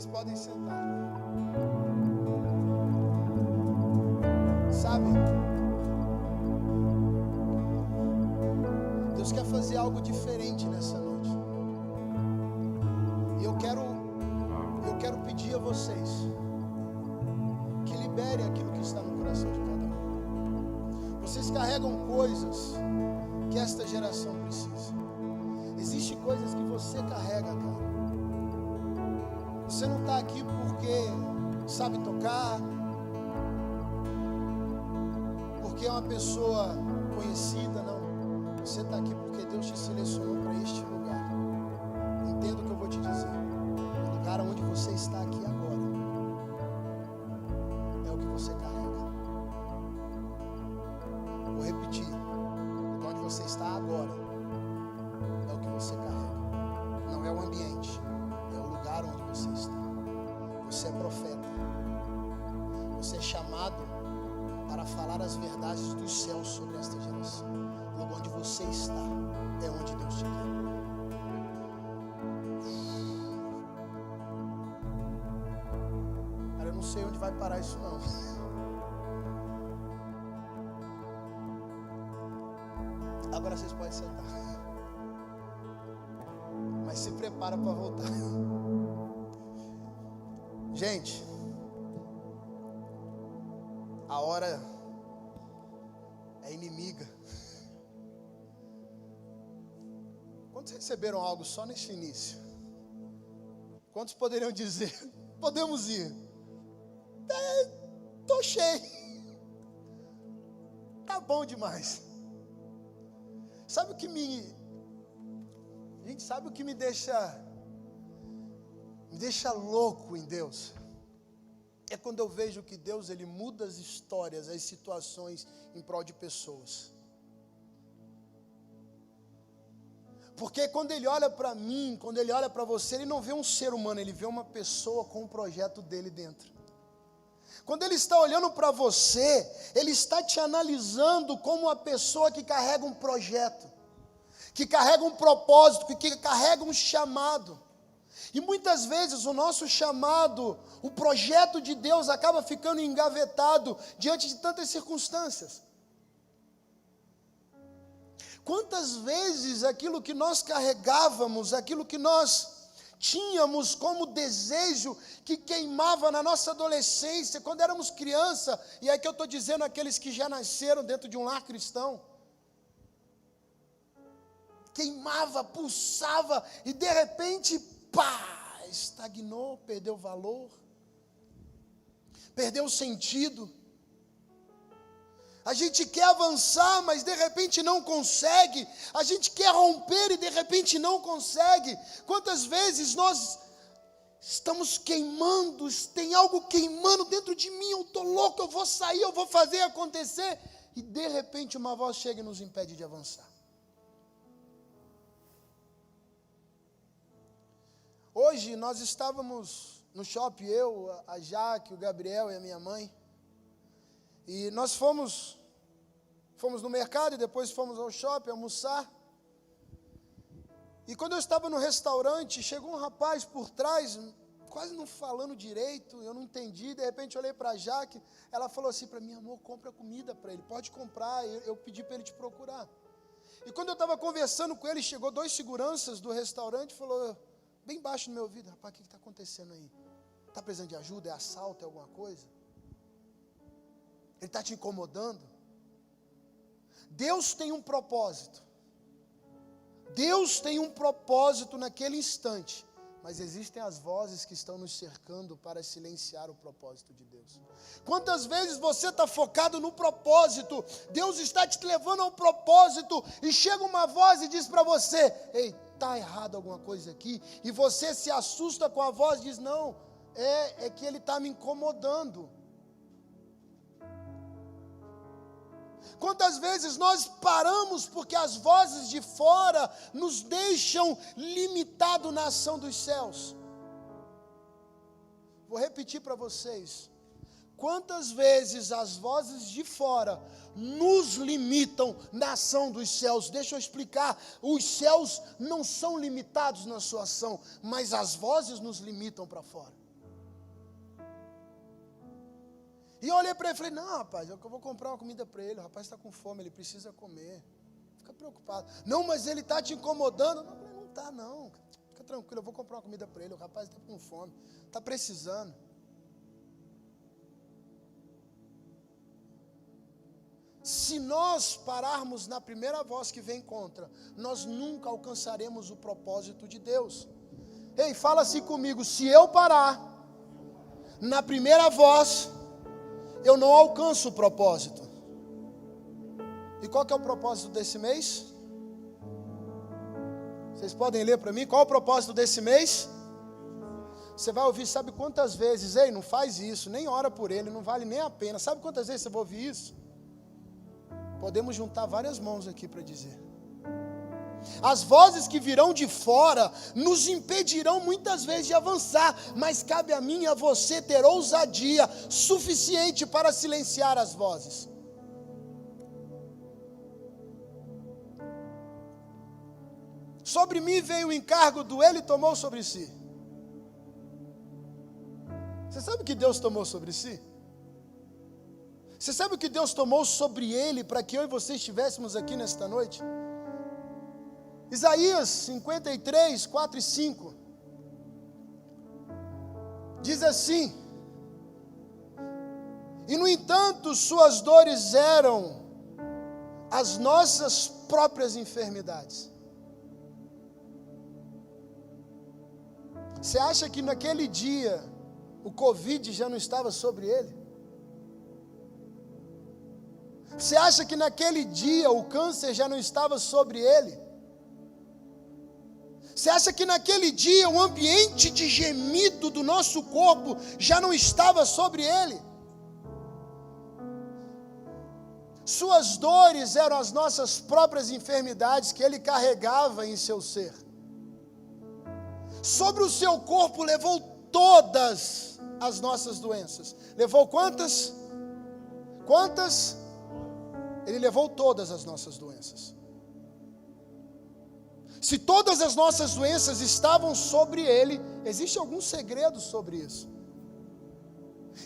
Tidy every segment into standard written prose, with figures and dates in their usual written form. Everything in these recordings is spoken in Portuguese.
Vocês podem sentar. Sabe? Deus quer fazer algo diferente nessa noite. E eu quero pedir a vocês que liberem aquilo que está no coração de cada um. Vocês carregam coisas que esta geração precisa. Existem coisas que você carrega, cara. Você não está aqui porque sabe tocar, porque é uma pessoa conhecida, não. Você está aqui porque Deus te selecionou para este lugar. Entenda o que eu vou te dizer. O lugar onde você está aqui agora é o que você carrega. Vou repetir. O lugar onde você está agora é o que você carrega. Não é o ambiente, é o lugar onde você está. Você é profeta. Você é chamado para falar as verdades dos céus sobre esta geração. O lugar onde você está é onde Deus te quer. Cara, eu não sei onde vai parar isso não. Agora vocês podem sentar. Mas se prepara para voltar. Gente, a hora é inimiga. Quantos receberam algo só neste início? Quantos poderiam dizer, podemos ir? Tô cheio. Tá bom demais. Sabe o que me deixa louco em Deus? É quando eu vejo que Deus, Ele muda as histórias, as situações em prol de pessoas. Porque quando Ele olha para mim, quando Ele olha para você, Ele não vê um ser humano, Ele vê uma pessoa com um projeto dele dentro. Quando Ele está olhando para você, Ele está te analisando como uma pessoa que carrega um projeto, que carrega um propósito, que carrega um chamado. E muitas vezes o nosso chamado, o projeto de Deus acaba ficando engavetado diante de tantas circunstâncias. Quantas vezes aquilo que nós carregávamos, aquilo que nós tínhamos como desejo, que queimava na nossa adolescência, quando éramos criança, e aqui eu estou dizendo aqueles que já nasceram dentro de um lar cristão, queimava, pulsava, e de repente, pá, estagnou, perdeu valor, perdeu o sentido. A gente quer avançar, mas de repente não consegue. A gente quer romper e de repente não consegue. Quantas vezes nós estamos queimando, tem algo queimando dentro de mim, eu estou louco, eu vou sair, eu vou fazer acontecer, e de repente uma voz chega e nos impede de avançar. Hoje nós estávamos no shopping, eu, a Jaque, o Gabriel e a minha mãe, e nós fomos no mercado e depois fomos ao shopping almoçar. E quando eu estava no restaurante, chegou um rapaz por trás, quase não falando direito, eu não entendi. De repente eu olhei para a Jaque, ela falou assim para mim: amor, compra comida para ele, pode comprar. Eu pedi para ele te procurar. E quando eu estava conversando com ele, chegou 2 seguranças do restaurante e falou bem baixo no meu ouvido: rapaz, o que está acontecendo aí? Está precisando de ajuda? É assalto? É alguma coisa? Ele está te incomodando? Deus tem um propósito. Deus tem um propósito naquele instante. Mas existem as vozes que estão nos cercando para silenciar o propósito de Deus. Quantas vezes você está focado no propósito, Deus está te levando ao propósito, e chega uma voz e diz para você: ei, está errado alguma coisa aqui, e você se assusta com a voz e diz: não, é que ele está me incomodando. Quantas vezes nós paramos porque as vozes de fora nos deixam limitados na ação dos céus? Vou repetir para vocês. Quantas vezes as vozes de fora nos limitam na ação dos céus? Deixa eu explicar. Os céus não são limitados na sua ação, mas as vozes nos limitam para fora. E eu olhei para ele e falei, não, rapaz, eu vou comprar uma comida para ele, o rapaz está com fome, ele precisa comer. Fica preocupado. Não, mas ele está te incomodando. Eu falei, não está não, fica tranquilo, eu vou comprar uma comida para ele, o rapaz está com fome, está precisando. Se nós pararmos na primeira voz que vem contra, nós nunca alcançaremos o propósito de Deus. Ei, fala assim comigo, se eu parar na primeira voz, eu não alcanço o propósito. E qual que é o propósito desse mês? Vocês podem ler para mim? Qual é o propósito desse mês? Você vai ouvir, sabe quantas vezes? Ei, não faz isso, nem ora por ele, não vale nem a pena. Sabe quantas vezes você vai ouvir isso? Podemos juntar várias mãos aqui para dizer. As vozes que virão de fora nos impedirão muitas vezes de avançar, mas cabe a mim e a você ter ousadia suficiente para silenciar as vozes. Sobre mim veio o encargo do ele tomou sobre si. Você sabe o que Deus tomou sobre si? Você sabe o que Deus tomou sobre ele para que eu e você estivéssemos aqui nesta noite? Isaías 53, 4 e 5 diz assim: e no entanto suas dores eram as nossas próprias enfermidades. Você acha que naquele dia o Covid já não estava sobre ele? Você acha que naquele dia o câncer já não estava sobre ele? Você acha que naquele dia o ambiente de gemido do nosso corpo já não estava sobre ele? Suas dores eram as nossas próprias enfermidades que ele carregava em seu ser. Sobre o seu corpo levou todas as nossas doenças. Levou quantas? Quantas? Ele levou todas as nossas doenças. Se todas as nossas doenças estavam sobre ele, existe algum segredo sobre isso?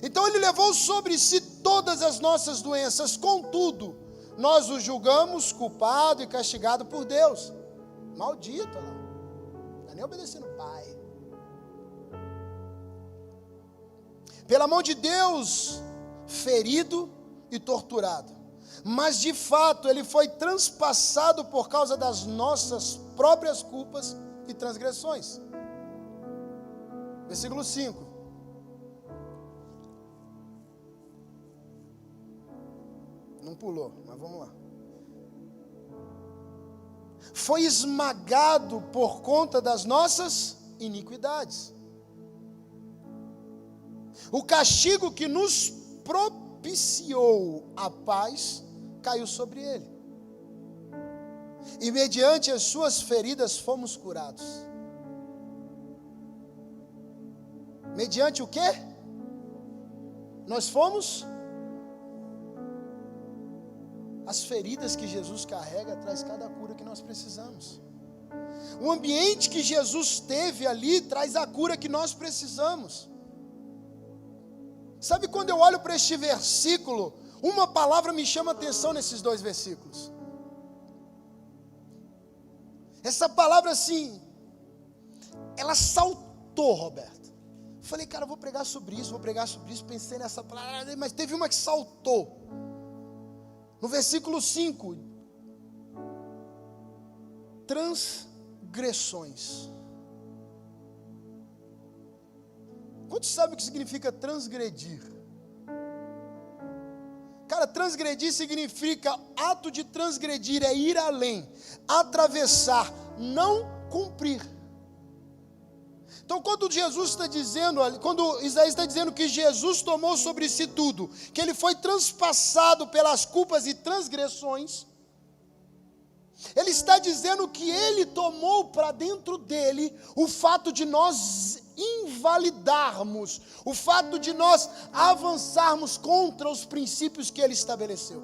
Então ele levou sobre si todas as nossas doenças, contudo, nós o julgamos culpado e castigado por Deus. Maldito, não está nem obedecendo o Pai. Pela mão de Deus, ferido e torturado. Mas de fato ele foi transpassado por causa das nossas próprias culpas e transgressões. Versículo 5. Não pulou, mas vamos lá. Foi esmagado por conta das nossas iniquidades. O castigo que nos propiciou a paz caiu sobre ele. E mediante as suas feridas fomos curados. Mediante o quê? Nós fomos? As feridas que Jesus carrega traz cada cura que nós precisamos. O ambiente que Jesus teve ali traz a cura que nós precisamos. Sabe, quando eu olho para este versículo, uma palavra me chama a atenção nesses dois versículos. Essa palavra assim, ela saltou, Roberto. Falei, cara, eu vou pregar sobre isso, pensei nessa palavra, mas teve uma que saltou. No versículo 5, transgressões. Quantos sabem o que significa transgredir? Cara, transgredir significa, ato de transgredir é ir além, atravessar, não cumprir. Então quando Jesus está dizendo, quando Isaías está dizendo que Jesus tomou sobre si tudo, que ele foi transpassado pelas culpas e transgressões, ele está dizendo que ele tomou para dentro dele o fato de nós invalidarmos, o fato de nós avançarmos contra os princípios que ele estabeleceu.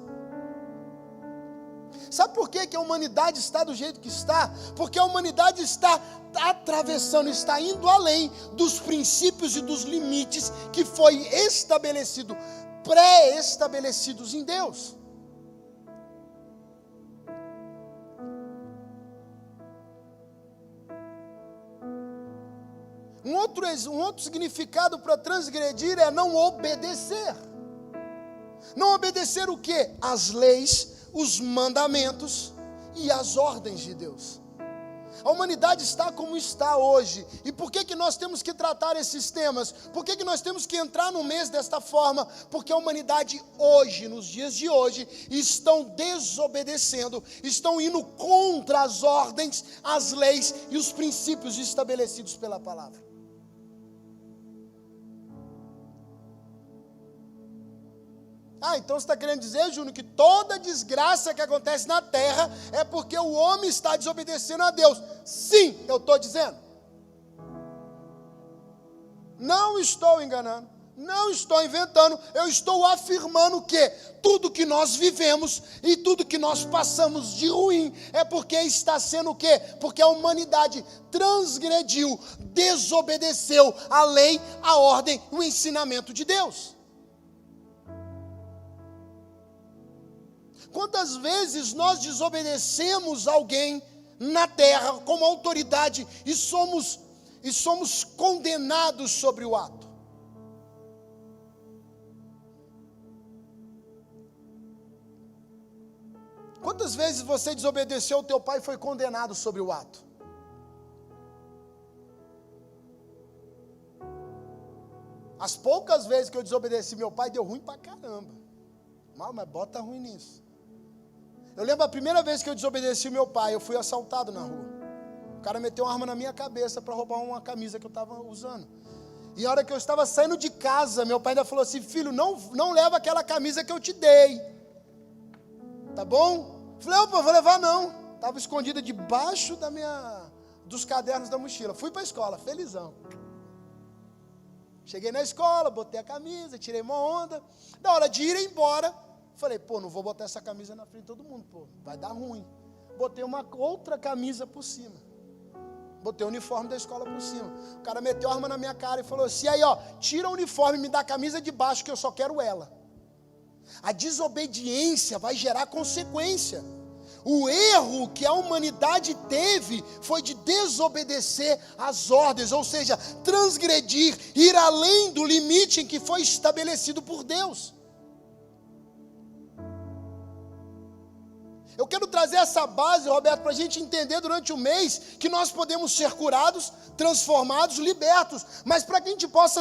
Sabe por que a humanidade está do jeito que está? Porque a humanidade está atravessando, está indo além dos princípios e dos limites que foi estabelecido pré-estabelecidos em Deus. Um outro significado para transgredir é não obedecer. Não obedecer o quê? As leis, os mandamentos e as ordens de Deus. A humanidade está como está hoje. E por que nós temos que tratar esses temas? Por que nós temos que entrar no mês desta forma? Porque a humanidade hoje, nos dias de hoje, estão desobedecendo, estão indo contra as ordens, as leis e os princípios estabelecidos pela palavra. Então você está querendo dizer, Júnior, que toda desgraça que acontece na terra é porque o homem está desobedecendo a Deus. Sim, eu estou dizendo. Não estou enganando, não estou inventando, eu estou afirmando que tudo que nós vivemos e tudo que nós passamos de ruim é porque está sendo o quê? Porque a humanidade transgrediu, desobedeceu a lei, a ordem, o ensinamento de Deus. Quantas vezes nós desobedecemos alguém na terra como autoridade e somos condenados sobre o ato? Quantas vezes você desobedeceu o teu pai e foi condenado sobre o ato? As poucas vezes que eu desobedeci meu pai, deu ruim pra caramba. Mas bota ruim nisso. Eu lembro a primeira vez que eu desobedeci meu pai, eu fui assaltado na rua. O cara meteu uma arma na minha cabeça para roubar uma camisa que eu estava usando. E a hora que eu estava saindo de casa, meu pai ainda falou assim: filho, não leva aquela camisa que eu te dei. Tá bom? Falei, opa, vou levar não. Estava escondida debaixo dos cadernos da mochila. Fui para a escola, felizão. Cheguei na escola, botei a camisa, tirei uma onda. Na hora de ir embora, falei, não vou botar essa camisa na frente de todo mundo, vai dar ruim. Botei uma outra camisa por cima. Botei o uniforme da escola por cima. O cara meteu a arma na minha cara e falou assim, tira o uniforme e me dá a camisa de baixo que eu só quero ela. A desobediência vai gerar consequência. O erro que a humanidade teve foi de desobedecer às ordens, ou seja, transgredir, ir além do limite em que foi estabelecido por Deus. Eu quero trazer essa base, Roberto, para a gente entender durante o mês que nós podemos ser curados, transformados, libertos. Mas para que a gente possa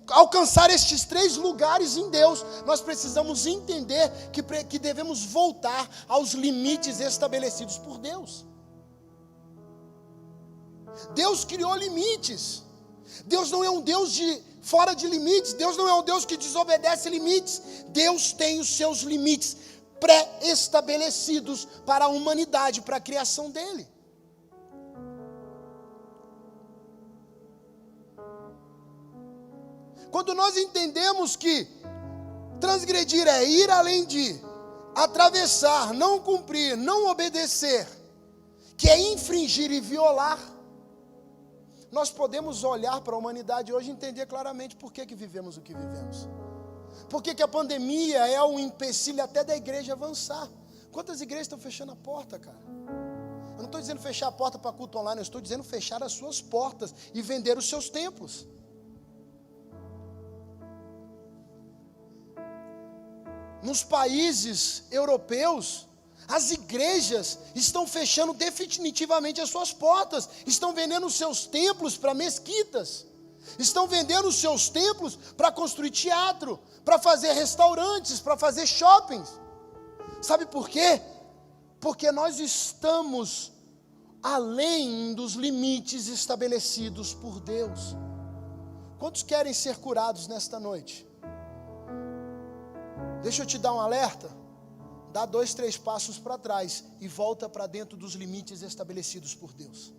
alcançar estes 3 lugares em Deus, nós precisamos entender que devemos voltar aos limites estabelecidos por Deus. Deus criou limites. Deus não é um Deus fora de limites. Deus não é um Deus que desobedece limites. Deus tem os seus limites pré-estabelecidos para a humanidade, para a criação dele. Quando nós entendemos que transgredir é ir além de, atravessar, não cumprir, não obedecer, que é infringir e violar, nós podemos olhar para a humanidade hoje e entender claramente por que vivemos o que vivemos. Por que a pandemia é um empecilho até da igreja avançar? Quantas igrejas estão fechando a porta, cara? Eu não estou dizendo fechar a porta para culto online, eu estou dizendo fechar as suas portas e vender os seus templos. Nos países europeus, as igrejas estão fechando definitivamente as suas portas, estão vendendo os seus templos para mesquitas, estão vendendo os seus templos para construir teatro, para fazer restaurantes, para fazer shoppings. Sabe por quê? Porque nós estamos além dos limites estabelecidos por Deus. Quantos querem ser curados nesta noite? Deixa eu te dar um alerta. Dá 2, 3 passos para trás e volta para dentro dos limites estabelecidos por Deus.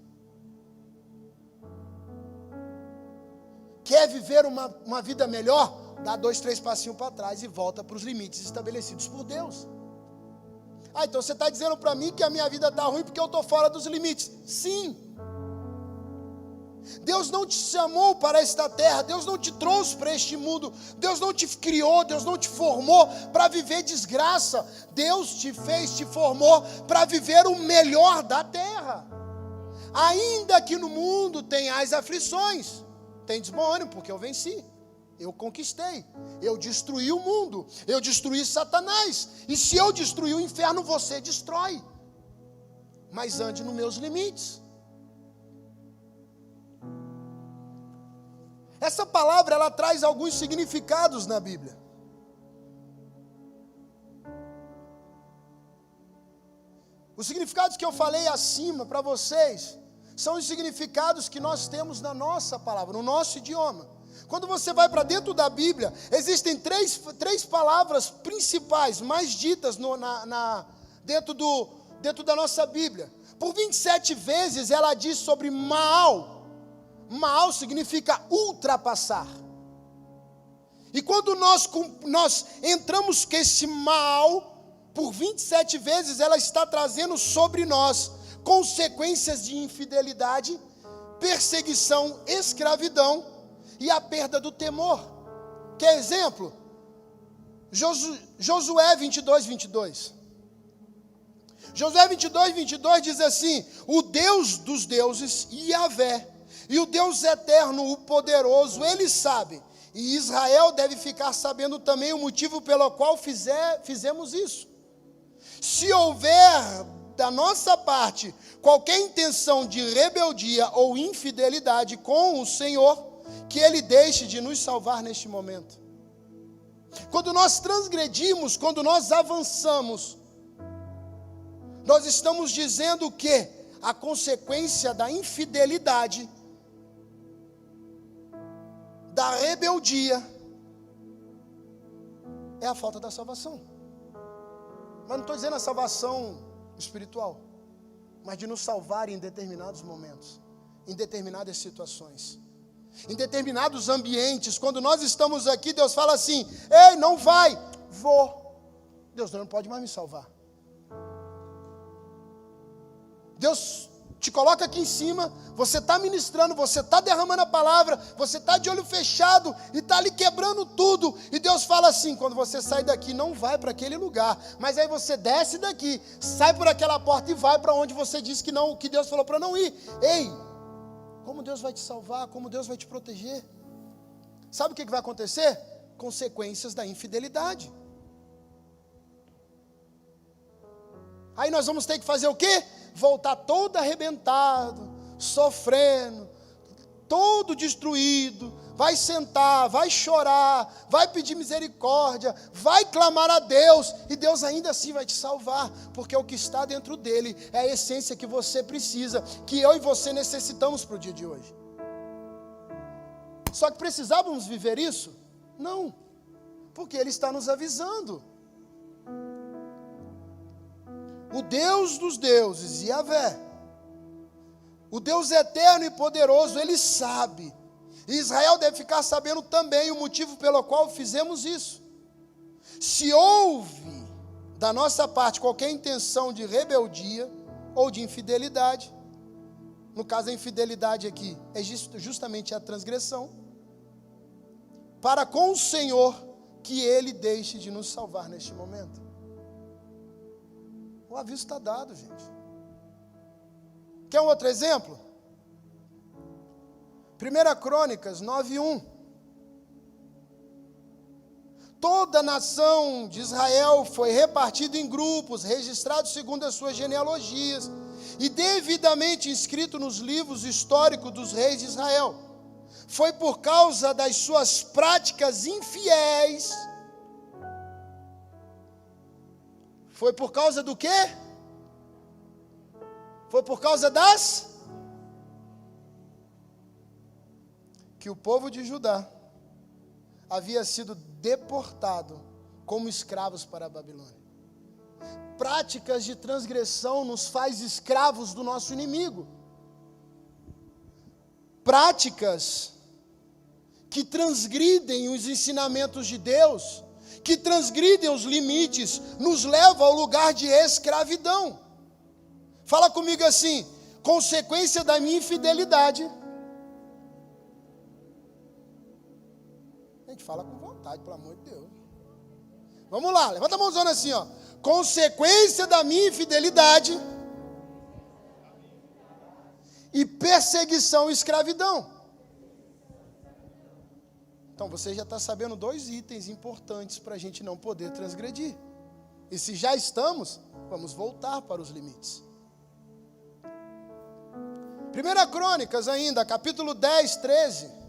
Quer viver uma vida melhor? Dá 2, 3 passinhos para trás e volta para os limites estabelecidos por Deus. Então você está dizendo para mim que a minha vida está ruim porque eu estou fora dos limites. Sim. Deus não te chamou para esta terra, Deus não te trouxe para este mundo, Deus não te criou, Deus não te formou para viver desgraça. Deus te fez, te formou para viver o melhor da terra. Ainda que no mundo tenhais aflições, tendes bom ânimo, porque eu venci, eu conquistei, eu destruí o mundo, eu destruí Satanás, e se eu destruir o inferno, você destrói, mas ande nos meus limites. Essa palavra, ela traz alguns significados na Bíblia. Os significados que eu falei acima para vocês, são os significados que nós temos na nossa palavra, no nosso idioma. Quando você vai para dentro da Bíblia, existem três palavras principais, mais ditas dentro da nossa Bíblia. Por 27 vezes ela diz sobre Maal. Maal significa ultrapassar. E quando nós entramos com esse Maal, por 27 vezes ela está trazendo sobre nós consequências de infidelidade, perseguição, escravidão e a perda do temor. Quer exemplo? Josué 22, 22. Josué 22, 22 diz assim: o Deus dos deuses, Yahvé, e o Deus eterno, o poderoso, ele sabe, e Israel deve ficar sabendo também o motivo pelo qual fizemos isso. Se houver da nossa parte qualquer intenção de rebeldia ou infidelidade com o Senhor, que Ele deixe de nos salvar neste momento. Quando nós transgredimos, quando nós avançamos, nós estamos dizendo que a consequência da infidelidade, da rebeldia, é a falta da salvação. Mas não estou dizendo a salvação espiritual, mas de nos salvar em determinados momentos, em determinadas situações, em determinados ambientes. Quando nós estamos aqui, Deus fala assim: ei, não vai, vou. Deus não pode mais me salvar. Deus te coloca aqui em cima, você está ministrando, você está derramando a palavra, você está de olho fechado e está ali quebrando tudo, e Deus fala assim: quando você sai daqui, não vai para aquele lugar, mas aí você desce daqui, sai por aquela porta e vai para onde você disse que não, que Deus falou para não ir. Ei, como Deus vai te salvar, como Deus vai te proteger? Sabe o que vai acontecer? Consequências da infidelidade. Aí nós vamos ter que fazer o quê? Voltar todo arrebentado, sofrendo, todo destruído, vai sentar, vai chorar, vai pedir misericórdia, vai clamar a Deus, e Deus ainda assim vai te salvar, porque o que está dentro dele é a essência que você precisa, que eu e você necessitamos para o dia de hoje. Só que precisávamos viver isso? Não, porque Ele está nos avisando. O Deus dos deuses, Yahvé, o Deus eterno e poderoso, Ele sabe. E Israel deve ficar sabendo também o motivo pelo qual fizemos isso. Se houve da nossa parte qualquer intenção de rebeldia ou de infidelidade, no caso a infidelidade aqui é justamente a transgressão, para com o Senhor, que Ele deixe de nos salvar neste momento. O aviso está dado, gente. Quer um outro exemplo? 1 Crônicas 9:1. Toda a nação de Israel foi repartida em grupos, registrados segundo as suas genealogias, e devidamente inscrito nos livros históricos dos reis de Israel. Foi por causa das suas práticas infiéis. Foi por causa do quê? Foi por causa que o povo de Judá havia sido deportado como escravos para a Babilônia. Práticas de transgressão nos faz escravos do nosso inimigo. Práticas que transgridem os ensinamentos de Deus, que transgridem os limites, nos levam ao lugar de escravidão. Fala comigo assim: consequência da minha infidelidade Gente, fala com vontade, pelo amor de Deus. Vamos lá, levanta a mãozona assim, ó. Consequência da minha infidelidade e perseguição e escravidão. Então você já está sabendo 2 itens importantes para a gente não poder transgredir. E se já estamos, vamos voltar para os limites. 1 Crônicas ainda, capítulo 10, 13.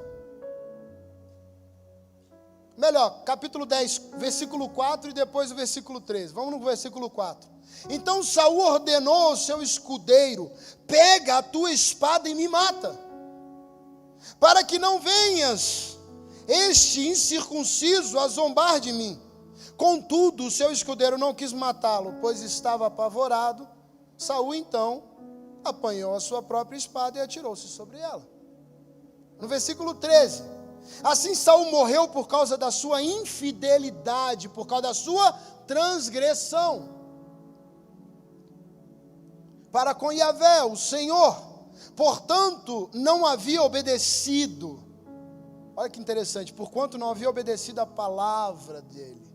Melhor, capítulo 10, versículo 4 e depois o versículo 13. Vamos no versículo 4. Então Saul ordenou ao seu escudeiro: pega a tua espada e me mata, para que não venhas este incircunciso a zombar de mim. Contudo, o seu escudeiro não quis matá-lo, pois estava apavorado. Saul então apanhou a sua própria espada e atirou-se sobre ela. No versículo 13. Assim Saul morreu por causa da sua infidelidade, por causa da sua transgressão para com Yahvé, o Senhor. Portanto, não havia obedecido. Olha que interessante, porquanto não havia obedecido a palavra dele.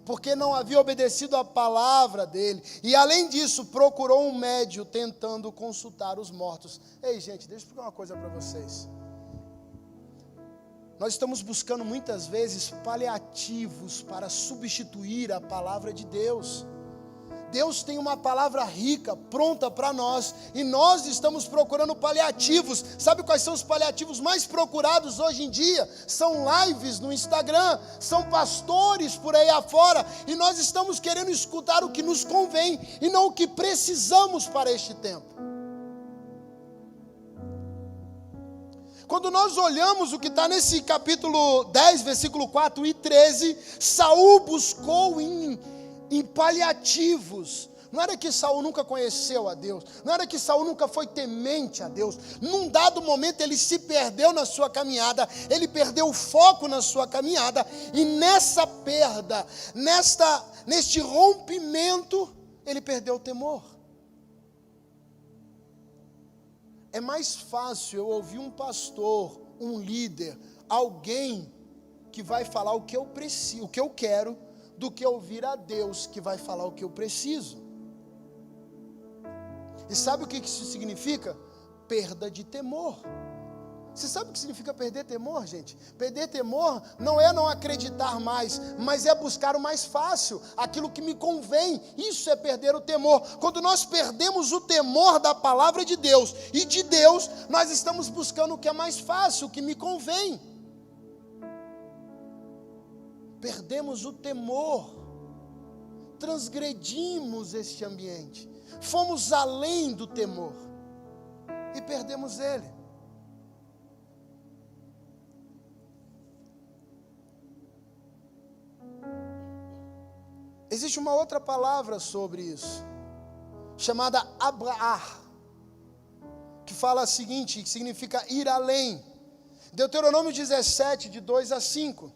Porque não havia obedecido a palavra dele. E além disso, procurou um médium tentando consultar os mortos. Ei, gente, deixa eu explicar uma coisa para vocês. Nós estamos buscando muitas vezes paliativos para substituir a palavra de Deus. Deus tem uma palavra rica, pronta para nós, e nós estamos procurando paliativos. Sabe quais são os paliativos mais procurados hoje em dia? São lives no Instagram, são pastores por aí afora, e nós estamos querendo escutar o que nos convém, e não o que precisamos para este tempo. Quando nós olhamos o que está nesse capítulo 10, versículo 4 e 13, Saul buscou em paliativos. Não era que Saul nunca conheceu a Deus, não era que Saul nunca foi temente a Deus. Num dado momento ele se perdeu na sua caminhada, ele perdeu o foco na sua caminhada, e nessa perda, neste rompimento, ele perdeu o temor. É mais fácil eu ouvir um pastor, um líder, alguém que vai falar o que eu preciso, o que eu quero, do que ouvir a Deus que vai falar o que eu preciso. E sabe o que isso significa? Perda de temor. Você sabe o que significa perder temor, gente? Perder temor não é não acreditar mais, mas é buscar o mais fácil, aquilo que me convém. Isso é perder o temor. Quando nós perdemos o temor da palavra de Deus e de Deus, nós estamos buscando o que é mais fácil, o que me convém. Perdemos o temor, transgredimos este ambiente, fomos além do temor e perdemos ele. Existe uma outra palavra sobre isso, chamada abraar, que fala o seguinte, que significa ir além. Deuteronômio 17, de 2 a 5.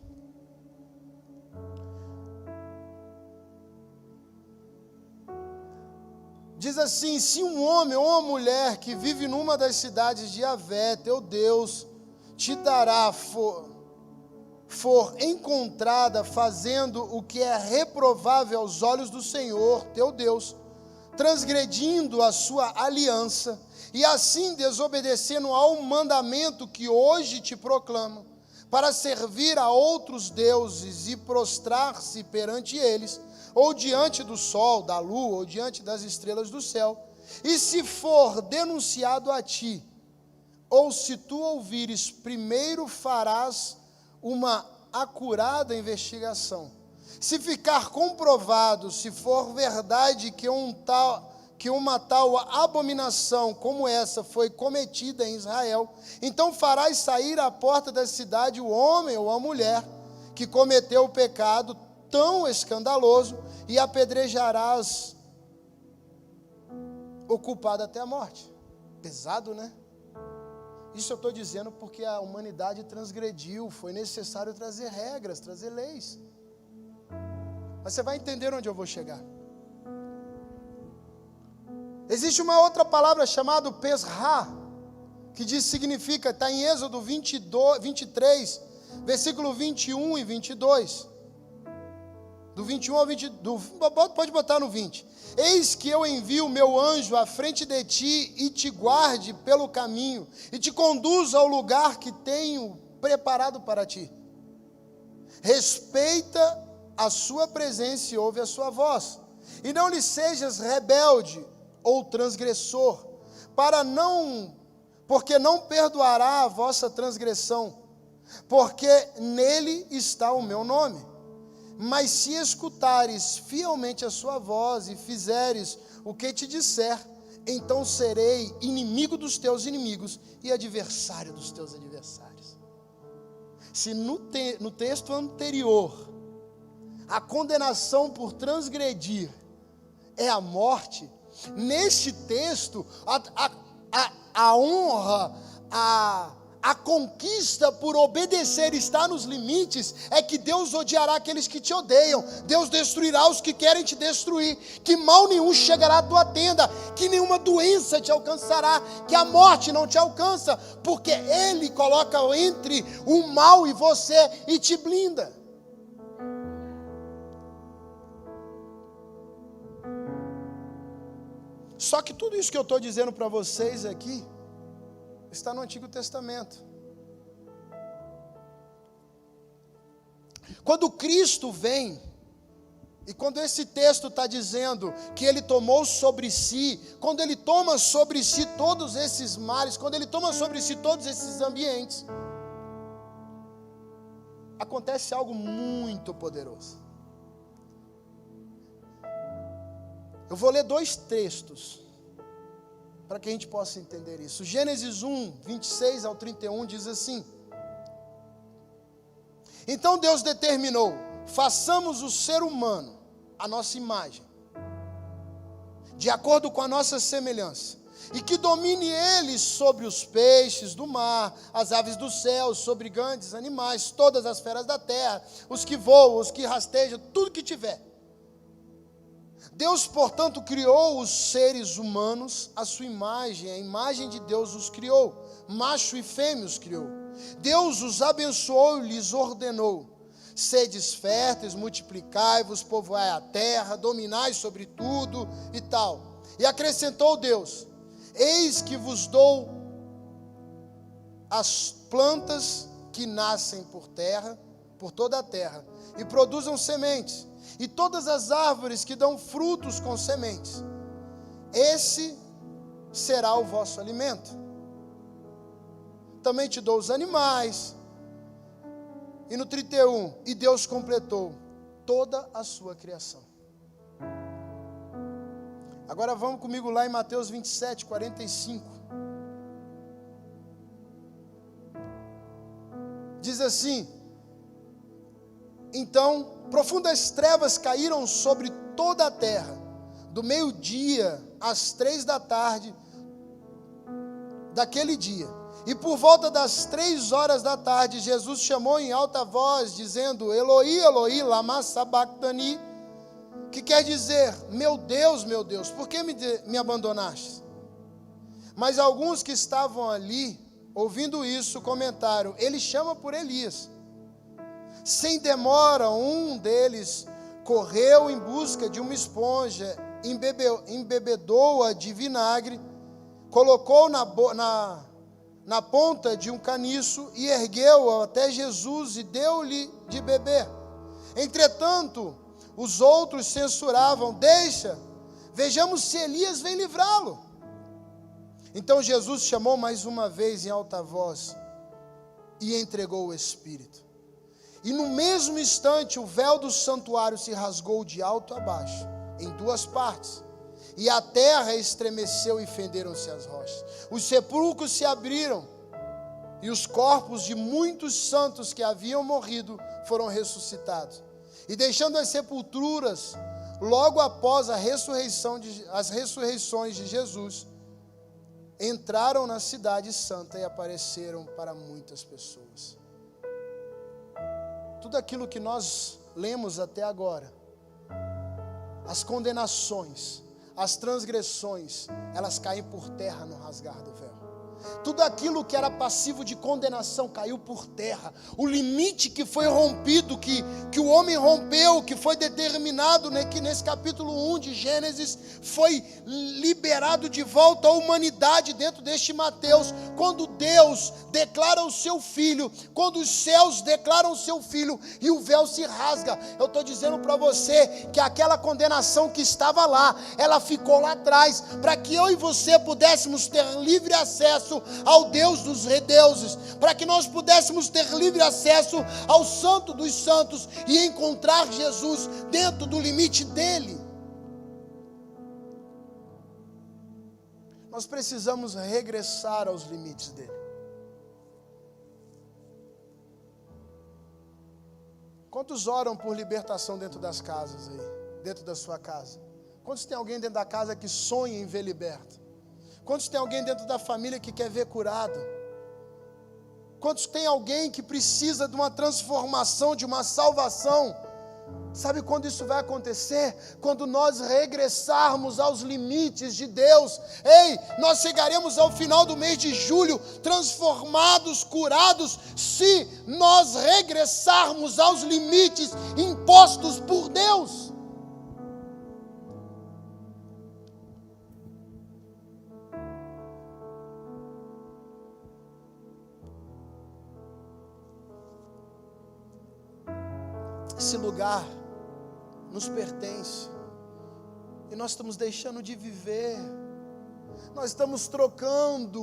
Diz assim: se um homem ou uma mulher que vive numa das cidades de Yahvé, teu Deus, te dará, for encontrada fazendo o que é reprovável aos olhos do Senhor, teu Deus, transgredindo a sua aliança, e assim desobedecendo ao mandamento que hoje te proclamo, para servir a outros deuses e prostrar-se perante eles, ou diante do sol, da lua, ou diante das estrelas do céu, e se for denunciado a ti, ou se tu ouvires, primeiro farás uma acurada investigação. Se ficar comprovado, se for verdade que uma tal abominação como essa foi cometida em Israel, então farás sair à porta da cidade o homem ou a mulher que cometeu o pecado tão escandaloso, e apedrejarás o culpado até a morte. Pesado, né? Isso eu estou dizendo porque a humanidade transgrediu, foi necessário trazer regras, trazer leis. Mas você vai entender onde eu vou chegar. Existe uma outra palavra chamada pesra, que significa, está em Êxodo 23, versículo 21 e 22. Do 21 ao 20, pode botar no 20. Eis que eu envio o meu anjo à frente de ti e te guarde pelo caminho e te conduza ao lugar que tenho preparado para ti. Respeita a sua presença e ouve a sua voz. E não lhe sejas rebelde ou transgressor, porque não perdoará a vossa transgressão, porque nele está o meu nome. Mas se escutares fielmente a sua voz e fizeres o que te disser, então serei inimigo dos teus inimigos e adversário dos teus adversários. Se no texto anterior a condenação por transgredir é a morte, neste texto a honra, a conquista por obedecer está nos limites, é que Deus odiará aqueles que te odeiam, Deus destruirá os que querem te destruir, que mal nenhum chegará à tua tenda, que nenhuma doença te alcançará, que a morte não te alcança, porque Ele coloca entre o mal e você e te blinda. Só que tudo isso que eu estou dizendo para vocês aqui está no Antigo Testamento. Quando Cristo vem, e quando esse texto está dizendo que Ele tomou sobre si, quando Ele toma sobre si todos esses males, quando Ele toma sobre si todos esses ambientes, acontece algo muito poderoso. Eu vou ler 2 textos para que a gente possa entender isso. Gênesis 1, 26 ao 31 diz assim: Então Deus determinou, façamos o ser humano, a nossa imagem, de acordo com a nossa semelhança, e que domine ele sobre os peixes do mar, as aves do céu, sobre grandes animais, todas as feras da terra, os que voam, os que rastejam, tudo que tiver. Deus, portanto, criou os seres humanos à sua imagem, a imagem de Deus os criou, macho e fêmea os criou. Deus os abençoou e lhes ordenou: sedes férteis, multiplicai-vos, povoai a terra, dominai sobre tudo e tal. E acrescentou Deus: eis que vos dou as plantas que nascem por terra, por toda a terra, e produzam sementes, e todas as árvores que dão frutos com sementes. Esse será o vosso alimento. Também te dou os animais. E no 31, e Deus completou toda a sua criação. Agora vamos comigo lá em Mateus 27, 45. Diz assim: então, profundas trevas caíram sobre toda a terra, do meio-dia às 3 da tarde daquele dia. E por volta das 3 horas da tarde, Jesus chamou em alta voz, dizendo: Eloi, Eloi, lama sabachthani, que quer dizer: meu Deus, por que me abandonaste? Mas alguns que estavam ali, ouvindo isso, comentaram: ele chama por Elias. Sem demora, um deles correu em busca de uma esponja, embebedou-a de vinagre, colocou na ponta de um caniço e ergueu-a até Jesus e deu-lhe de beber. Entretanto, os outros censuravam: deixa, vejamos se Elias vem livrá-lo. Então Jesus chamou mais uma vez em alta voz e entregou o Espírito. E no mesmo instante o véu do santuário se rasgou de alto a baixo, em 2 partes. E a terra estremeceu e fenderam-se as rochas. Os sepulcros se abriram, e os corpos de muitos santos que haviam morrido foram ressuscitados. E deixando as sepulturas, logo após as ressurreições de Jesus, entraram na cidade santa e apareceram para muitas pessoas. Tudo aquilo que nós lemos até agora, as condenações, as transgressões, elas caem por terra no rasgar do véu. Tudo aquilo que era passivo de condenação caiu por terra. O limite que foi rompido, que o homem rompeu, que foi determinado, né, que nesse capítulo 1 de Gênesis, foi liberado de volta à humanidade dentro deste Mateus. Quando Deus declara o seu Filho, quando os céus declaram o seu Filho e o véu se rasga. Eu estou dizendo para você que aquela condenação que estava lá, ela ficou lá atrás, para que eu e você pudéssemos ter livre acesso ao Deus dos redeuses, para que nós pudéssemos ter livre acesso ao Santo dos Santos e encontrar Jesus dentro do limite dele. Nós precisamos regressar aos limites dele. Quantos oram por libertação dentro das casas aí, dentro da sua casa? Quantos tem alguém dentro da casa que sonha em ver liberto? Quantos tem alguém dentro da família que quer ver curado? Quantos tem alguém que precisa de uma transformação, de uma salvação? Sabe quando isso vai acontecer? Quando nós regressarmos aos limites de Deus. Ei, nós chegaremos ao final do mês de julho transformados, curados, se nós regressarmos aos limites impostos por Deus. Esse lugar nos pertence e nós estamos deixando de viver. Nós estamos trocando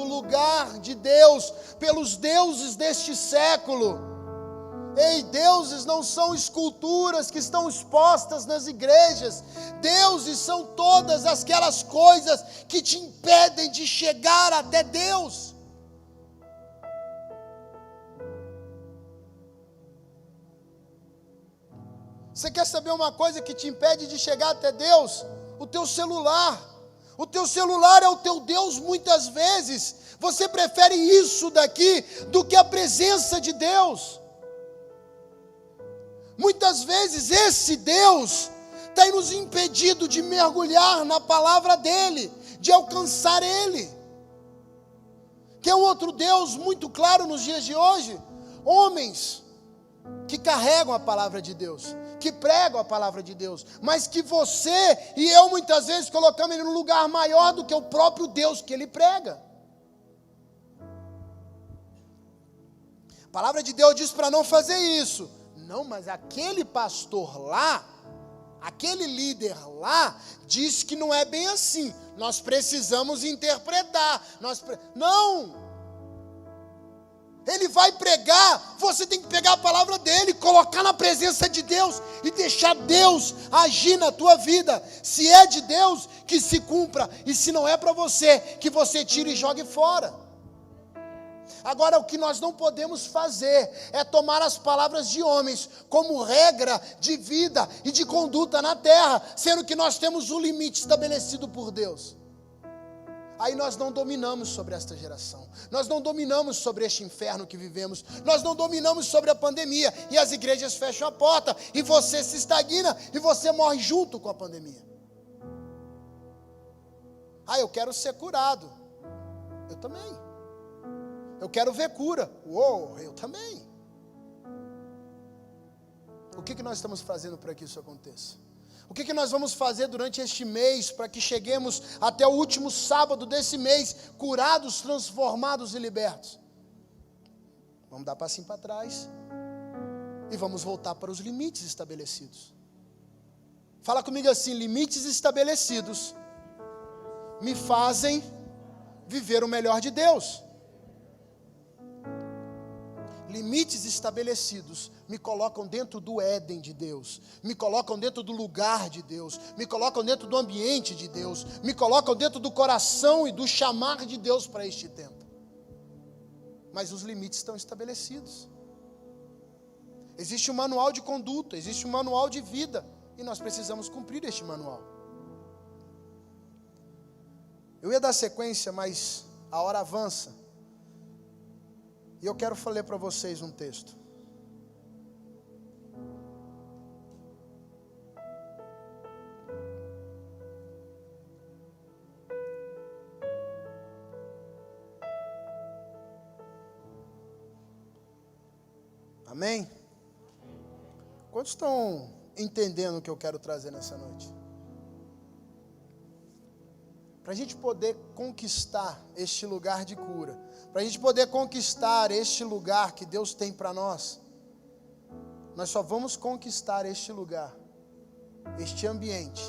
o lugar de Deus pelos deuses deste século. Ei, deuses não são esculturas que estão expostas nas igrejas. Deuses são todas aquelas coisas que te impedem de chegar até Deus. Você quer saber uma coisa que te impede de chegar até Deus? O teu celular. O teu celular é o teu Deus muitas vezes. Você prefere isso daqui do que a presença de Deus. Muitas vezes esse Deus tem nos impedido de mergulhar na palavra dEle, de alcançar Ele. Quer um outro Deus muito claro nos dias de hoje? Homens que carregam a palavra de Deus, que pregam a palavra de Deus, mas que você e eu muitas vezes colocamos ele num lugar maior do que o próprio Deus que ele prega. A palavra de Deus diz para não fazer isso. Não, mas aquele pastor lá, aquele líder lá, diz que não é bem assim. Nós precisamos interpretar. Não! Ele vai pregar, você tem que pegar a palavra dele, colocar na presença de Deus e deixar Deus agir na tua vida. Se é de Deus, que se cumpra, e se não é para você, que você tire e jogue fora. Agora, o que nós não podemos fazer é tomar as palavras de homens como regra de vida e de conduta na terra, sendo que nós temos um limite estabelecido por Deus. Aí nós não dominamos sobre esta geração, nós não dominamos sobre este inferno que vivemos, nós não dominamos sobre a pandemia, e as igrejas fecham a porta, e você se estagna, e você morre junto com a pandemia. Eu quero ser curado, eu também. Eu quero ver cura, eu também. O que nós estamos fazendo para que isso aconteça? O que nós vamos fazer durante este mês para que cheguemos até o último sábado desse mês, curados, transformados e libertos? Vamos dar passinho para trás e vamos voltar para os limites estabelecidos. Fala comigo assim: limites estabelecidos me fazem viver o melhor de Deus. Limites estabelecidos me colocam dentro do Éden de Deus, me colocam dentro do lugar de Deus, me colocam dentro do ambiente de Deus, me colocam dentro do coração e do chamar de Deus para este tempo. Mas os limites estão estabelecidos. Existe um manual de conduta, existe um manual de vida, e nós precisamos cumprir este manual. Eu ia dar sequência, mas a hora avança. E eu quero ler para vocês um texto. Amém? Quantos estão entendendo o que eu quero trazer nessa noite? Para a gente poder conquistar este lugar de cura, para a gente poder conquistar este lugar que Deus tem para nós, nós só vamos conquistar este lugar, este ambiente,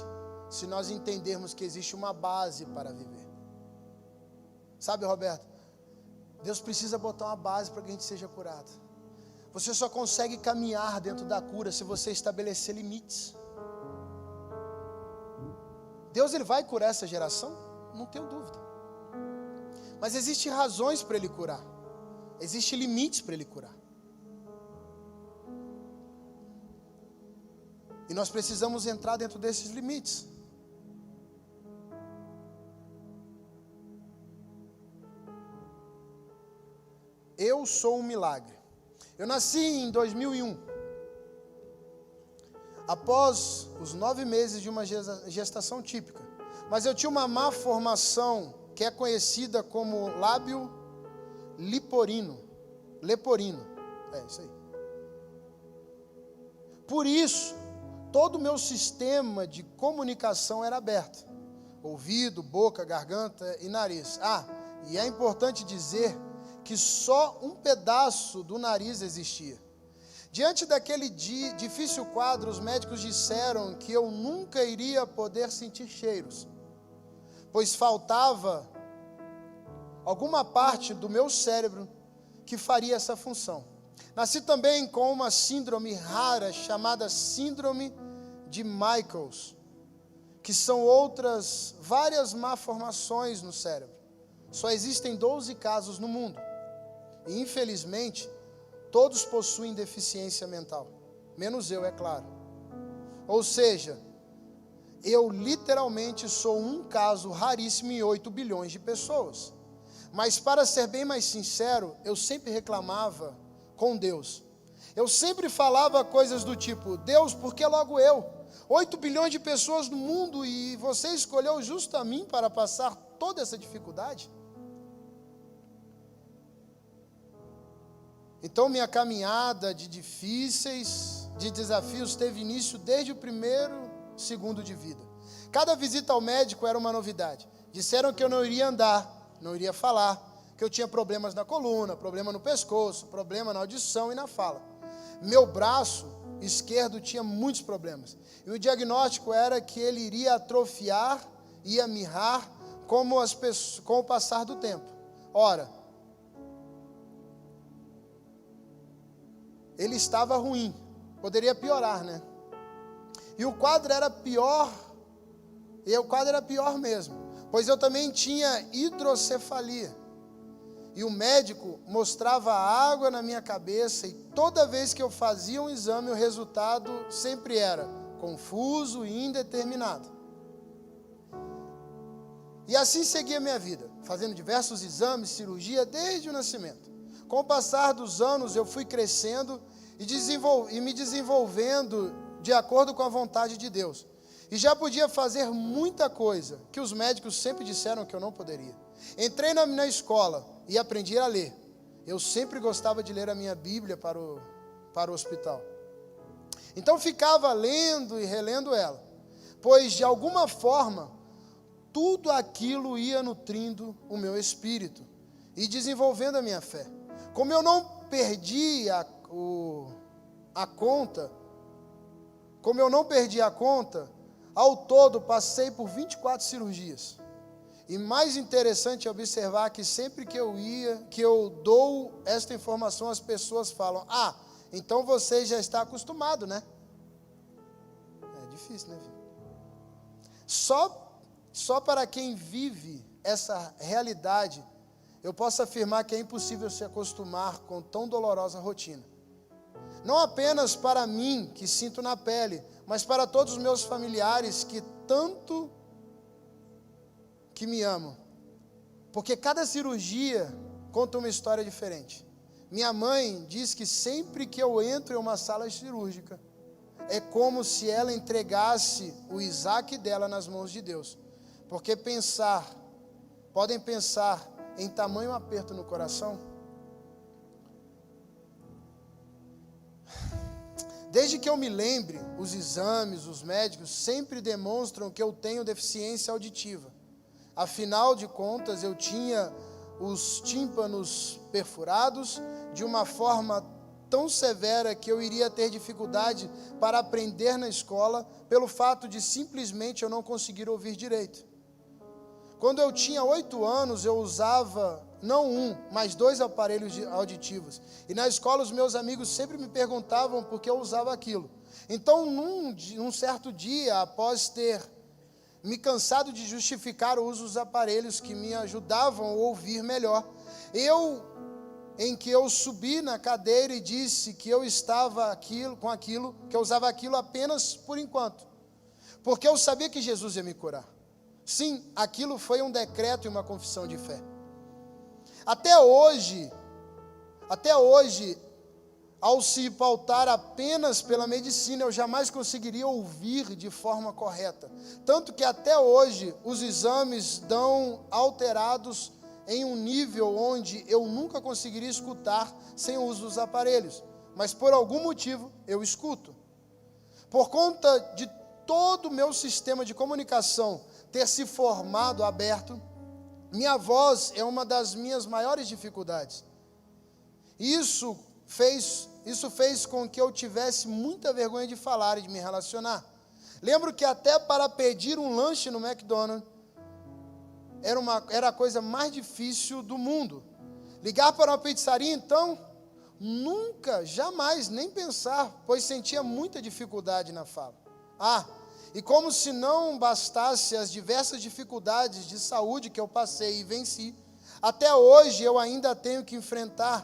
se nós entendermos que existe uma base para viver. Sabe, Roberto, Deus precisa botar uma base para que a gente seja curado. Você só consegue caminhar dentro da cura se você estabelecer limites. Deus, Ele vai curar essa geração? Não tenho dúvida. Mas existem razões para Ele curar. Existem limites para Ele curar. E nós precisamos entrar dentro desses limites. Eu sou um milagre. Eu nasci em 2001. Após os 9 meses de uma gestação típica. Mas eu tinha uma má formação que é conhecida como lábio leporino. É isso aí. Por isso, todo o meu sistema de comunicação era aberto. Ouvido, boca, garganta e nariz. E é importante dizer que só um pedaço do nariz existia. Diante daquele difícil quadro, os médicos disseram que eu nunca iria poder sentir cheiros, pois faltava alguma parte do meu cérebro que faria essa função. Nasci também com uma síndrome rara chamada síndrome de Michaels, que são outras várias malformações no cérebro. Só existem 12 casos no mundo. E, infelizmente, todos possuem deficiência mental. Menos eu, é claro. Ou seja, eu literalmente sou um caso raríssimo em 8 bilhões de pessoas. Mas, para ser bem mais sincero, eu sempre reclamava com Deus. Eu sempre falava coisas do tipo: Deus, por que logo eu? 8 bilhões de pessoas no mundo e você escolheu justo a mim para passar toda essa dificuldade? Então, minha caminhada de desafios teve início desde o primeiro segundo de vida. Cada visita ao médico era uma novidade. Disseram que eu não iria andar, não iria falar, que eu tinha problemas na coluna, problema no pescoço, problema na audição e na fala. Meu braço esquerdo tinha muitos problemas. E o diagnóstico era que ele iria atrofiar, ia mirrar com o passar do tempo. Ora, ele estava ruim, poderia piorar, né? E o quadro era pior mesmo, pois eu também tinha hidrocefalia. E o médico mostrava água na minha cabeça e toda vez que eu fazia um exame, o resultado sempre era confuso e indeterminado. E assim seguia a minha vida, fazendo diversos exames, cirurgia desde o nascimento. Com o passar dos anos, eu fui crescendo e me desenvolvendo de acordo com a vontade de Deus. E já podia fazer muita coisa que os médicos sempre disseram que eu não poderia. Entrei na escola e aprendi a ler. Eu sempre gostava de ler a minha Bíblia para o hospital. Então ficava lendo e relendo ela, pois de alguma forma tudo aquilo ia nutrindo o meu espírito e desenvolvendo a minha fé. Como eu não perdi a conta, ao todo passei por 24 cirurgias. E mais interessante é observar que sempre que eu dou esta informação, as pessoas falam: então você já está acostumado, né? É difícil, né, filho? Só para quem vive essa realidade, eu posso afirmar que é impossível se acostumar com tão dolorosa rotina. Não apenas para mim, que sinto na pele, mas para todos os meus familiares que tanto que me amam. Porque cada cirurgia conta uma história diferente. Minha mãe diz que sempre que eu entro em uma sala cirúrgica, é como se ela entregasse o Isaac dela nas mãos de Deus. Porque podem pensar em tamanho aperto no coração. Desde que eu me lembre, os exames, os médicos sempre demonstram que eu tenho deficiência auditiva. Afinal de contas, eu tinha os tímpanos perfurados de uma forma tão severa que eu iria ter dificuldade para aprender na escola, pelo fato de simplesmente eu não conseguir ouvir direito. Quando eu tinha 8 anos, eu usava não um, mas 2 aparelhos auditivos. E na escola os meus amigos sempre me perguntavam por que eu usava aquilo. Então, num certo dia, após ter me cansado de justificar o uso dos aparelhos que me ajudavam a ouvir melhor, em que eu subi na cadeira e disse que eu estava que eu usava aquilo apenas por enquanto, porque eu sabia que Jesus ia me curar. Sim, aquilo foi um decreto e uma confissão de fé. Até hoje, ao se pautar apenas pela medicina, eu jamais conseguiria ouvir de forma correta. Tanto que até hoje os exames dão alterados em um nível onde eu nunca conseguiria escutar sem o uso dos aparelhos. Mas por algum motivo eu escuto. Por conta de todo o meu sistema de comunicação ter se formado aberto, minha voz é uma das minhas maiores dificuldades. Isso fez com que eu tivesse muita vergonha de falar e de me relacionar. Lembro que até para pedir um lanche no McDonald's, era a coisa mais difícil do mundo. Ligar para uma pizzaria, então, nunca, jamais, nem pensar, pois sentia muita dificuldade na fala. E como se não bastasse as diversas dificuldades de saúde que eu passei e venci, até hoje eu ainda tenho que enfrentar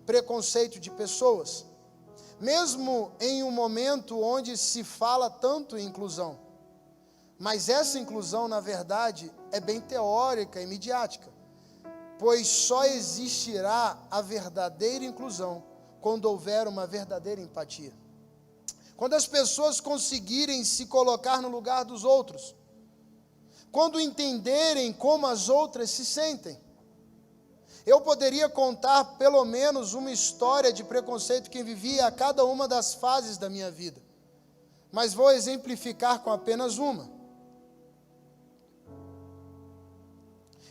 preconceito de pessoas, mesmo em um momento onde se fala tanto em inclusão. Mas essa inclusão, na verdade, é bem teórica e midiática, pois só existirá a verdadeira inclusão quando houver uma verdadeira empatia. Quando as pessoas conseguirem se colocar no lugar dos outros, quando entenderem como as outras se sentem. Eu poderia contar pelo menos uma história de preconceito que vivi a cada uma das fases da minha vida, mas vou exemplificar com apenas uma.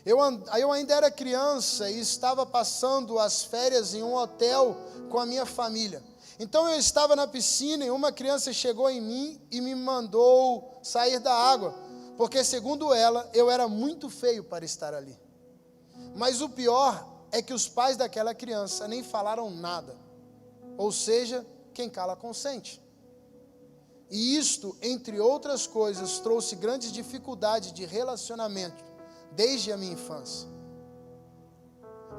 Eu ainda era criança e estava passando as férias em um hotel com a minha família. Então eu estava na piscina e uma criança chegou em mim e me mandou sair da água, porque segundo ela, eu era muito feio para estar ali. Mas o pior é que os pais daquela criança nem falaram nada, ou seja, quem cala consente. E isto, entre outras coisas, trouxe grandes dificuldades de relacionamento desde a minha infância.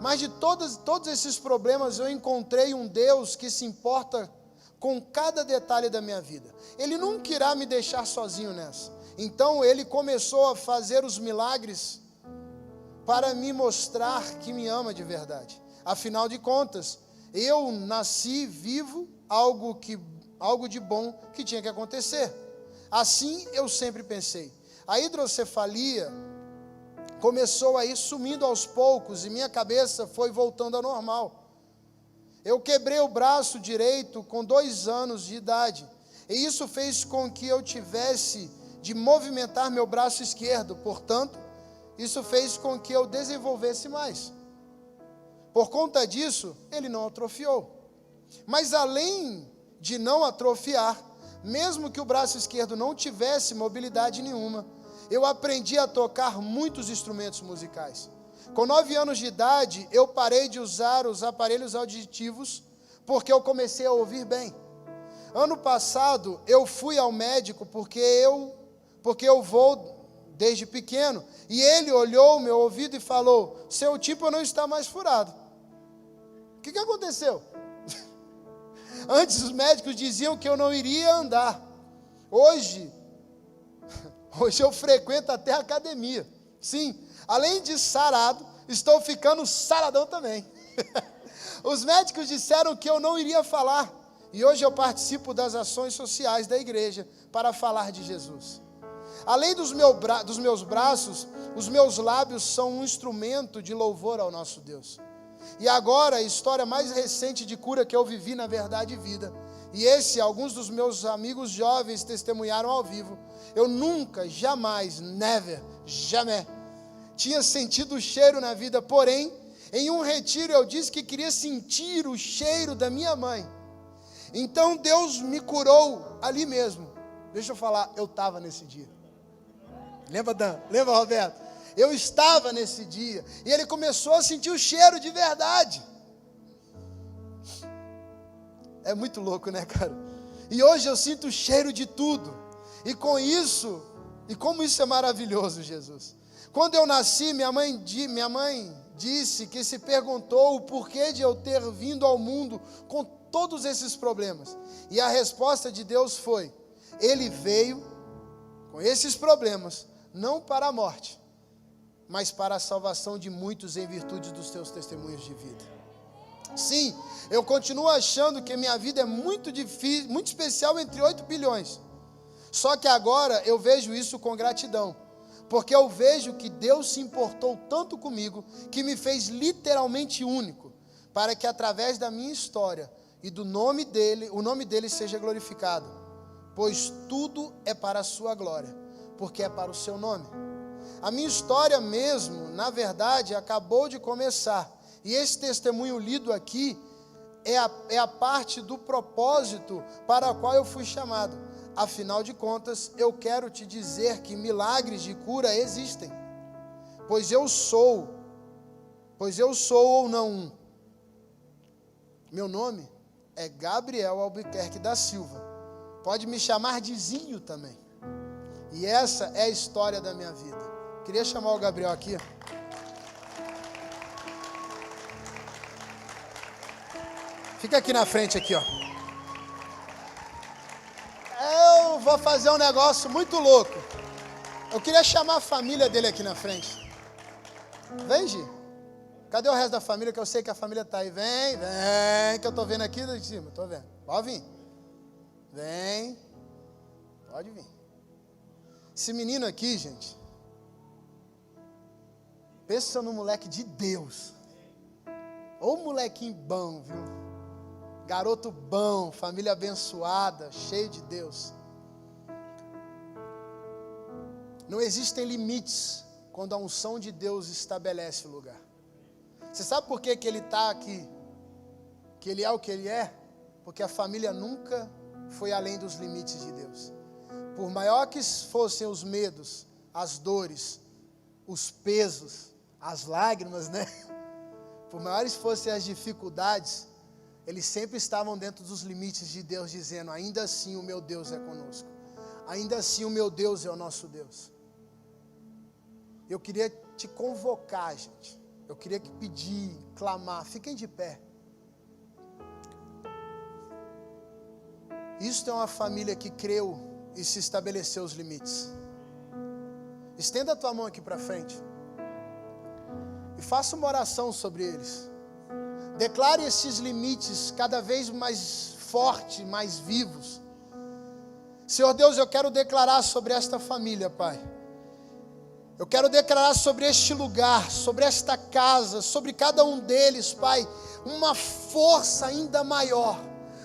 Mas de todos esses problemas eu encontrei um Deus que se importa com cada detalhe da minha vida. Ele nunca irá me deixar sozinho nessa. Então Ele começou a fazer os milagres para me mostrar que me ama de verdade. Afinal de contas, eu nasci vivo, algo de bom que tinha que acontecer. Assim eu sempre pensei. A hidrocefalia começou a ir sumindo aos poucos e minha cabeça foi voltando ao normal. Eu quebrei o braço direito com 2 anos de idade, e isso fez com que eu tivesse de movimentar meu braço esquerdo, portanto, isso fez com que eu desenvolvesse mais. Por conta disso, ele não atrofiou. Mas além de não atrofiar, mesmo que o braço esquerdo não tivesse mobilidade nenhuma, eu aprendi a tocar muitos instrumentos musicais. Com 9 anos de idade, eu parei de usar os aparelhos auditivos porque eu comecei a ouvir bem. Ano passado, eu fui ao médico porque eu vou desde pequeno, e ele olhou o meu ouvido e falou: seu tímpano não está mais furado. O que aconteceu? Antes os médicos diziam que eu não iria andar. Hoje eu frequento até a academia. Sim, além de sarado, estou ficando saradão também. Os médicos disseram que eu não iria falar, e hoje eu participo das ações sociais da igreja para falar de Jesus. Além dos meus braços, os meus lábios são um instrumento de louvor ao nosso Deus. E agora, a história mais recente de cura que eu vivi, na verdade, vida. E alguns dos meus amigos jovens testemunharam ao vivo. Eu nunca, jamais, jamais, tinha sentido o cheiro na vida. Porém, em um retiro eu disse que queria sentir o cheiro da minha mãe. Então Deus me curou ali mesmo. Deixa eu falar, eu estava nesse dia. Lembra, Dan? Lembra, Roberto? Eu estava nesse dia, e ele começou a sentir o cheiro de verdade. É muito louco, né, cara? E hoje eu sinto o cheiro de tudo. E com isso, e como isso é maravilhoso, Jesus. Quando eu nasci, minha mãe disse que se perguntou o porquê de eu ter vindo ao mundo com todos esses problemas. E a resposta de Deus foi: Ele veio com esses problemas, não para a morte, mas para a salvação de muitos em virtude dos teus testemunhos de vida. Sim, eu continuo achando que minha vida é muito difícil, muito especial entre 8 bilhões. Só que agora eu vejo isso com gratidão, porque eu vejo que Deus se importou tanto comigo, que me fez literalmente único, para que através da minha história e do nome dele, o nome dele seja glorificado, pois tudo é para a sua glória, porque é para o seu nome. A minha história mesmo, na verdade, acabou de começar. E esse testemunho lido aqui é a parte do propósito para o qual eu fui chamado. Afinal de contas, eu quero te dizer que milagres de cura existem. Pois eu sou ou não um. Meu nome é Gabriel Albuquerque da Silva. Pode me chamar de Zinho também. E essa é a história da minha vida. Queria chamar o Gabriel aqui. Fica aqui na frente, aqui, ó. Eu vou fazer um negócio muito louco. Eu queria chamar a família dele aqui na frente. Vem, Gi. Cadê o resto da família? Que eu sei que a família tá aí. Vem, que eu tô vendo aqui de cima. Tô vendo. Pode vir. Vem. Pode vir. Esse menino aqui, gente, pensa no moleque de Deus. Ô molequinho bom, viu? Garoto bom, família abençoada, cheio de Deus. Não existem limites quando a unção de Deus estabelece o lugar. Você sabe por que ele está aqui? Que ele é o que ele é? Porque a família nunca foi além dos limites de Deus. Por maior que fossem os medos, as dores, os pesos, as lágrimas, né? Por maiores fossem as dificuldades, eles sempre estavam dentro dos limites de Deus, dizendo: ainda assim o meu Deus é conosco. Ainda assim o meu Deus é o nosso Deus. Eu queria te convocar, gente. Eu queria pedir, clamar. Fiquem de pé. Isto é uma família que creu e se estabeleceu os limites. Estenda a tua mão aqui para frente. E faça uma oração sobre eles. Declare esses limites cada vez mais fortes, mais vivos. Senhor Deus, eu quero declarar sobre esta família, Pai. Eu quero declarar sobre este lugar, sobre esta casa, sobre cada um deles, Pai, uma força ainda maior,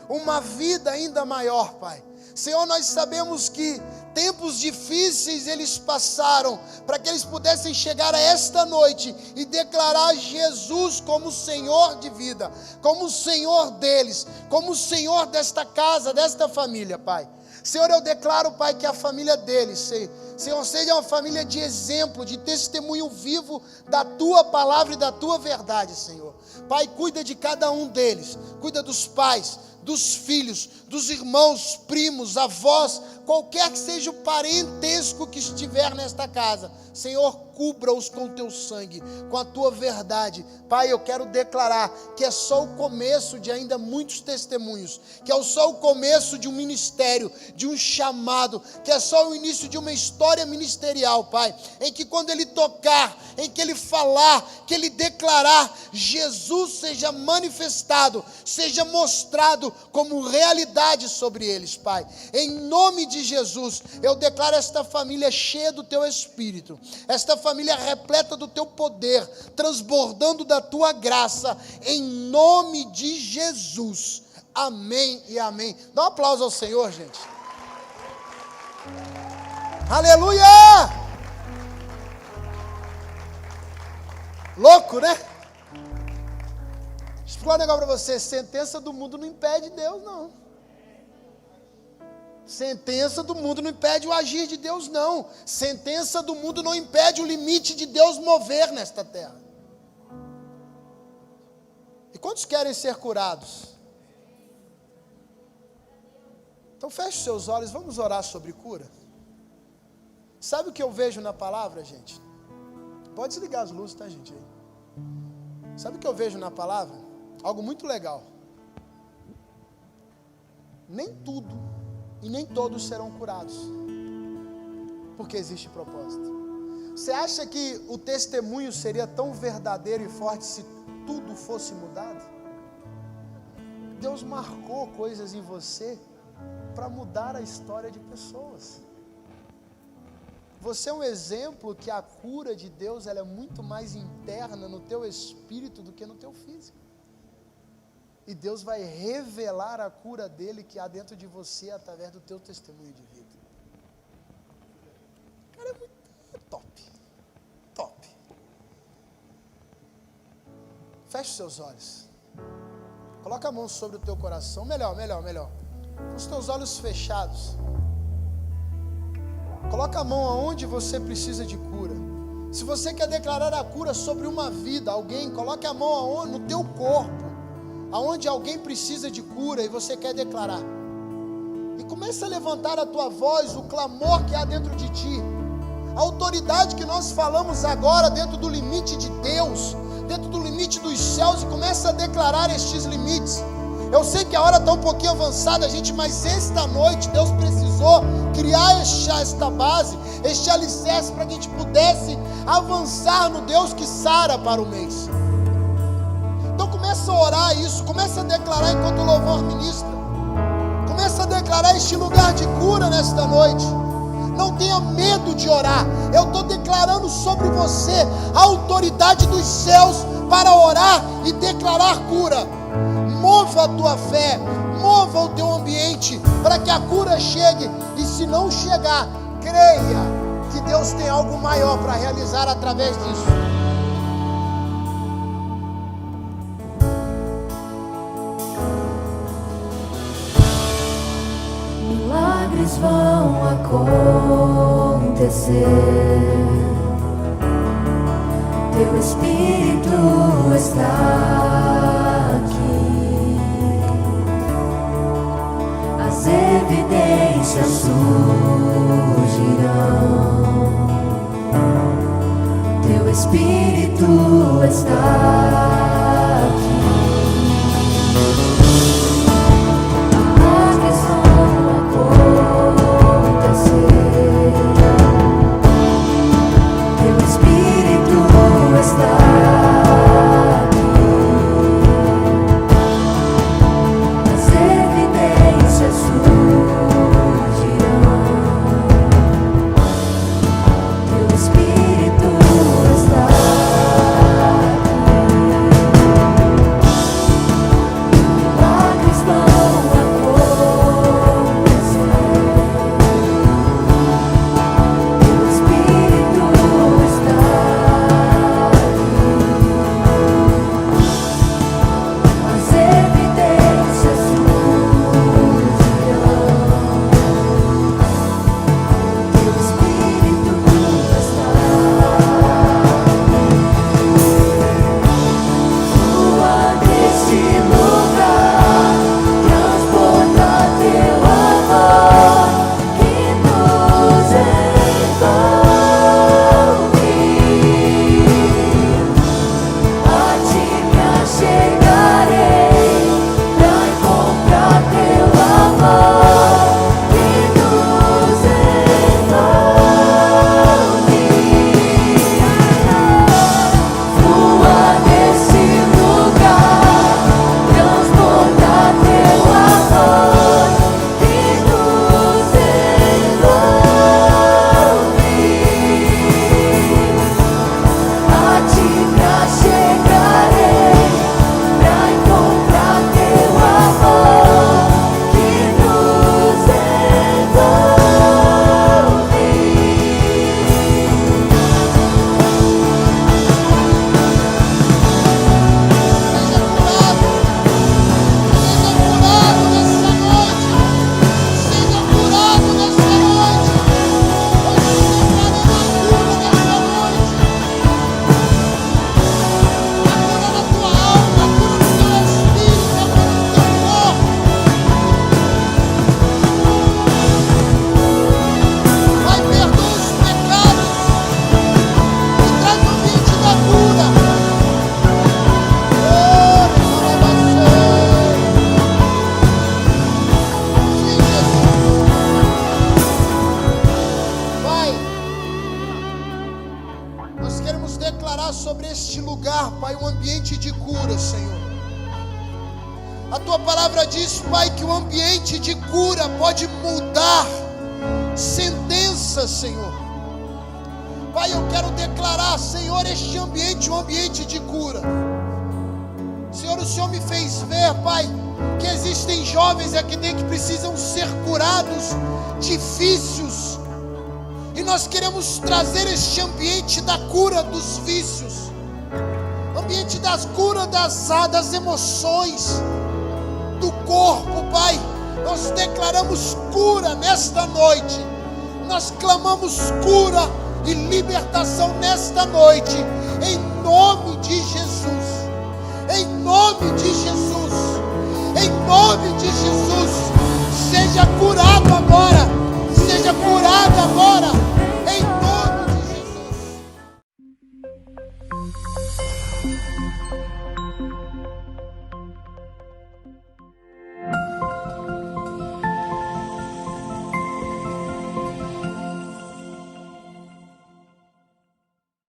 uma vida ainda maior, Pai. Senhor, nós sabemos que tempos difíceis eles passaram para que eles pudessem chegar a esta noite e declarar Jesus como Senhor de vida, como o Senhor deles, como o Senhor desta casa, desta família, Pai. Senhor, eu declaro, Pai, que a família deles, Senhor, seja uma família de exemplo, de testemunho vivo da Tua palavra e da Tua verdade, Senhor. Pai, cuida de cada um deles, cuida dos pais, dos filhos, dos irmãos, primos, avós, qualquer que seja o parentesco que estiver nesta casa. Senhor, cubra-os com o Teu sangue, com a Tua verdade. Pai, eu quero declarar que é só o começo de ainda muitos testemunhos, que é só o começo de um ministério, de um chamado, que é só o início de uma história ministerial, Pai, em que quando Ele tocar, em que Ele falar, que Ele declarar, Jesus seja manifestado, seja mostrado como realidade sobre eles, Pai. Em nome de Jesus, eu declaro esta família cheia do Teu Espírito, esta família família repleta do teu poder, transbordando da tua graça, em nome de Jesus. Amém e amém. Dá um aplauso ao Senhor, gente. Aleluia! Louco, né? Deixa eu falar um negócio para você. Sentença do mundo não impede Deus, não. Sentença do mundo não impede o agir de Deus, não. Sentença do mundo não impede o limite de Deus mover nesta terra. E quantos querem ser curados? Então feche os seus olhos, vamos orar sobre cura. Sabe o que eu vejo na palavra, gente? Pode desligar as luzes, tá, gente? Sabe o que eu vejo na palavra? Algo muito legal. Nem tudo e nem todos serão curados, porque existe propósito. Você acha que o testemunho seria tão verdadeiro e forte se tudo fosse mudado? Deus marcou coisas em você para mudar a história de pessoas. Você é um exemplo que a cura de Deus ela é muito mais interna no teu espírito do que no teu físico. E Deus vai revelar a cura dele que há dentro de você através do teu testemunho de vida. Cara, é top. Top. Feche seus olhos. Coloca a mão sobre o teu coração. Melhor. Com os teus olhos fechados. Coloca a mão aonde você precisa de cura. Se você quer declarar a cura sobre uma vida, alguém, coloque a mão aonde, no teu corpo, aonde alguém precisa de cura e você quer declarar. E comece a levantar a tua voz, o clamor que há dentro de ti. A autoridade que nós falamos agora dentro do limite de Deus, dentro do limite dos céus, e comece a declarar estes limites. Eu sei que a hora está um pouquinho avançada, gente, mas esta noite Deus precisou criar esta base, este alicerce, para que a gente pudesse avançar no Deus que sara para o mês. Então começa a orar isso, começa a declarar enquanto o louvor ministra. Começa a declarar este lugar de cura nesta noite. Não tenha medo de orar. Eu estou declarando sobre você a autoridade dos céus para orar e declarar cura. Mova a tua fé, mova o teu ambiente para que a cura chegue. E se não chegar, creia que Deus tem algo maior para realizar através disso. Milagres vão acontecer. Teu Espírito está aqui. As evidências surgirão. Teu Espírito está aqui. Milagres vão acontecer. Teu Espírito está aqui. As evidências surgirão. Teu Espírito está aqui. criar, Pai, um ambiente de cura, Senhor. A Tua palavra diz, Pai, que o ambiente de cura pode mudar sentenças, Senhor. Pai, eu quero declarar, Senhor, este ambiente, um ambiente de cura. Senhor, o Senhor me fez ver, Pai, que existem jovens aqui dentro que precisam ser curados de vícios. E nós queremos trazer este ambiente da cura dos vícios, ambiente das cura das emoções, do corpo, Pai. Nós declaramos cura nesta noite. Nós clamamos cura e libertação nesta noite, em nome de Jesus. Em nome de Jesus. Em nome de Jesus.